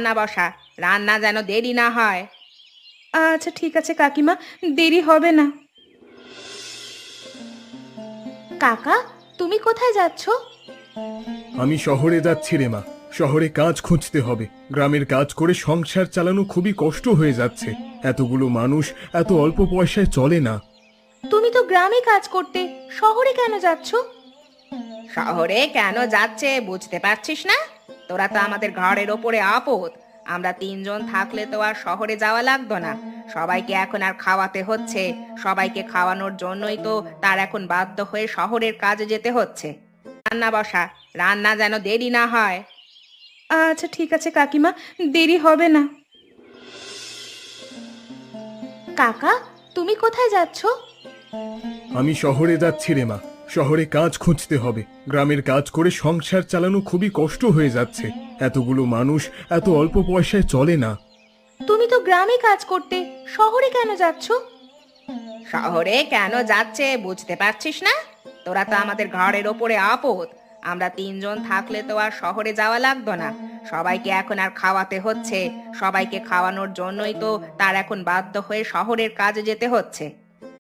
রান্না বসা, রান্না যেন দেরি না হয়। আচ্ছা ঠিক আছে কাকিমা, দেরি হবে না। কাকা, তুমি কোথায় যাচ্ছ? আমি শহরে যাচ্ছি রে মা। শহরে কাজ খুঁজতে হবে। গ্রামের কাজ করে সংসার চালানো খুবই কষ্ট হয়ে যাচ্ছে। এতগুলো মানুষ এত অল্প পয়সায় চলে না। তুমি তো গ্রামে কাজ করতে, শহরে কেন যাচ্ছ? শহরে কেন যাচ্ছে বুঝতে পারছিস না? তোরা তো আমাদের ঘরের ওপরে আপদ। আমরা তিনজন থাকলে তো আর শহরে যাওয়া লাগতো না। সবাইকে এখন আর খাওয়াতে হচ্ছে। সবাইকে খাওয়ানোর জন্যই তো তার এখন বাধ্য হয়ে শহরের কাজে যেতে হচ্ছে। রান্না বসা, রান্না যেন দেরি না হয়। আচ্ছা ঠিক আছে কাকিমা, দেরি হবে না। কাকা, তুমি কোথায় যাচ্ছ? আমি শহরে যাচ্ছি রে মা। শহরে কাজ খুঁজতে হবে। গ্রামের কাজ করে সংসার চালানো খুবই কষ্ট হয়ে যাচ্ছে। এতগুলো মানুষ এত অল্প পয়সায় চলে না। তুমি তো গ্রামে কাজ করতে, শহরে কেন যাচ্ছ? শহরে কেন যাচ্ছে বুঝতে পারছিস না? তোরা তো আমাদের ঘরের ওপরে আপদ। আমরা তিনজন থাকলে তো আর শহরে যাওয়া লাগতো না। সবাইকে এখন আর খাওয়াতে হচ্ছে। সবাইকে খাওয়ানোর জন্যই তো তার এখন বাধ্য হয়ে শহরের কাজে যেতে হচ্ছে।